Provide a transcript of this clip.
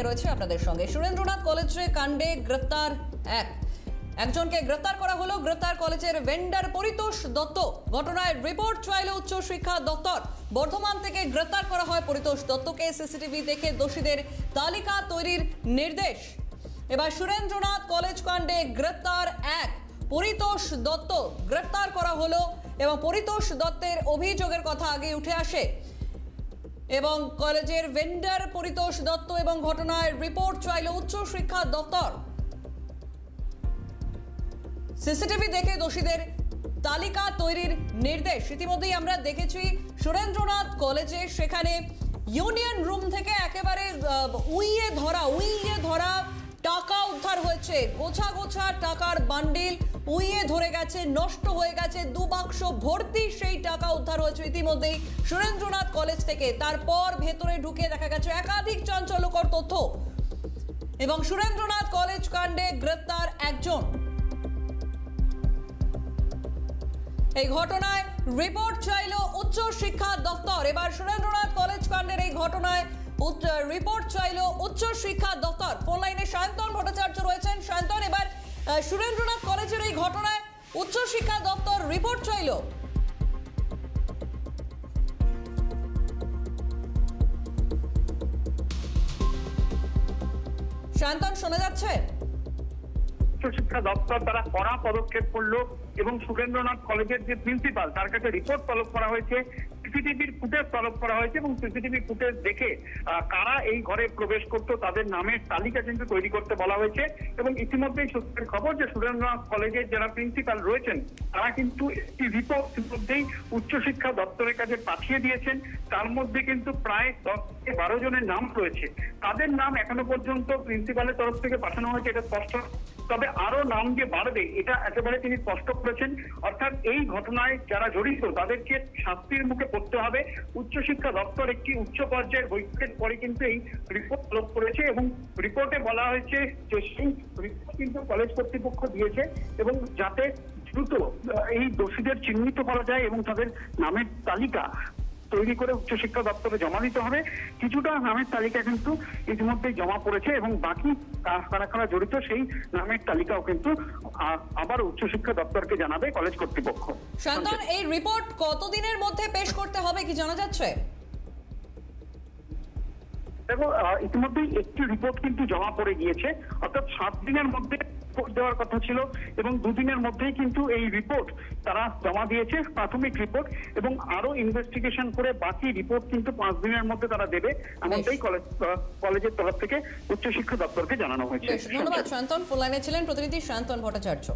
নিয়ে রয়েছে আপনাদের সঙ্গে। সুরেন্দ্রনাথ কলেজে কাণ্ডে গ্রেপ্তার একজনকে গ্রেপ্তার করা হলো। গ্রেপ্তার কলেজের ভেন্ডার পরিতোষ দত্ত। ঘটনায় রিপোর্ট চাইল উচ্চ শিক্ষা দপ্তর। বর্ধমান থেকে গ্রেপ্তার করা হয় পরিতোষ দত্তকে। সিসিটিভি দেখে দোষীদের তালিকা তৈরির নির্দেশ। এবার সুরেন্দ্রনাথ কলেজ কাণ্ডে গ্রেপ্তার পরিতোষ দত্ত গ্রেপ্তার করা হলো এবং পরিতোষ দত্তের অভিযোগের কথা আগে উঠে আসে এবং কলেজের ভেন্ডার পরিতোষ দত্ত এবং ঘটনায় রিপোর্ট চাইল উচ্চ শিক্ষা দপ্তর। সিসিটিভি দেখে দোষীদের তালিকা তৈরির নির্দেশ। ইতিমধ্যেই আমরা দেখেছি সুরেন্দ্রনাথ কলেজে সেখানে ইউনিয়ন রুম থেকে একেবারে উইয়ে ধরা টাকা উদ্ধার হয়েছে। গোছা গোছা টাকার বান্ডিল উইয়ে ধরে গেছে, নষ্ট হয়ে গেছে। 2 বাক্স ভর্তি সেই টাকা উদ্ধার হয়েছে ইতিমধ্যেই সুরেন্দ্রনাথ কলেজ থেকে। তারপর ভেতরে ঢুকে দেখা গেছে একাধিক চাঞ্চল্যকর তথ্য এবং সুরেন্দ্রনাথ কলেজ কাণ্ডে গ্রেপ্তার একজন। এই ঘটনায় রিপোর্ট চাইল উচ্চ শিক্ষা দপ্তর। এবার সুরেন্দ্রনাথ কলেজ কাণ্ডের এই ঘটনায় রিপোর্ট চাইল উচ্চ শিক্ষা দপ্তর। ফোন লাইনে সায়ন্তন ভট্টাচার্য রয়েছেন। সায়ন্তন, এবার সুরেন্দ্রনাথ কলেজের এই ঘটনায় উচ্চ শিক্ষা দপ্তর রিপোর্ট চাইল। সায়ন্তন, শোনা যাচ্ছে? শিক্ষা দপ্তর তারা কড়া পদক্ষেপ করলো এবং সুরেন্দ্রনাথ কলেজের যে প্রিন্সিপাল তার কাছে রিপোর্ট তলব করা হয়েছে, সিসিটিভির ফুটেজ তলব করা হয়েছে এবং সিসিটিভি ফুটেজ দেখে কারা এই ঘরে প্রবেশ করতো তাদের নামের তালিকা কিন্তু তৈরি করতে বলা হয়েছে। এবং ইতিমধ্যেই সূত্রের খবর যে সুরেন্দ্রনাথ কলেজের যারা প্রিন্সিপাল রয়েছেন তারা কিন্তু একটি রিপোর্ট ইতিমধ্যেই উচ্চশিক্ষা দপ্তরের কাছে পাঠিয়ে দিয়েছেন। তার মধ্যে কিন্তু প্রায় 10 থেকে 12 জনের নাম রয়েছে। তাদের নাম এখনো পর্যন্ত প্রিন্সিপালের তরফ থেকে পাঠানো হয়েছে, এটা স্পষ্ট। তবে আরো নাম যে বাড়বে এটা একেবারে তিনি স্পষ্ট করেছেন। অর্থাৎ এই ঘটনায় যারা জড়িত তাদেরকে শাস্তির মুখে পড়তে হবে। উচ্চশিক্ষা দপ্তর একটি উচ্চ পর্যায়ের বৈঠকের পরে কিন্তু এই রিপোর্ট তলব করেছে এবং রিপোর্টে বলা হয়েছে যে সেই রিপোর্ট কিন্তু কলেজ কর্তৃপক্ষ দিয়েছে এবং যাতে দ্রুত এই দোষীদের চিহ্নিত করা যায় এবং তাদের নামের তালিকা তৈরি করে উচ্চশিক্ষা দপ্তরে জমা দিতে হবে। কিছুটা নামের তালিকা কিন্তু ইতিমধ্যেই জমা পড়েছে এবং বাকি কারা কারা জড়িত সেই নামের তালিকাও কিন্তু আবার উচ্চশিক্ষা দপ্তরকে জানাবে কলেজ কর্তৃপক্ষ। শান্তন, এই রিপোর্ট কতদিনের মধ্যে পেশ করতে হবে কি জানা যাচ্ছে? দেখো, ইতিমধ্যেই একটি রিপোর্ট কিন্তু জমা পড়ে গিয়েছে, অর্থাৎ 7 দিনের মধ্যে দেওয়ার কথা ছিল এবং 2 দিনের মধ্যেই কিন্তু এই রিপোর্ট তারা জমা দিয়েছে, প্রাথমিক রিপোর্ট, এবং আরো ইনভেস্টিগেশন করে বাকি রিপোর্ট কিন্তু 5 দিনের মধ্যে তারা দেবে, এমনটাই কলেজের তরফ থেকে উচ্চশিক্ষা দপ্তরকে জানানো হয়েছে। ধন্যবাদ শান্তন। ফোন লাইনে ছিলেন প্রতিনিধি শান্তন ভট্টাচার্য।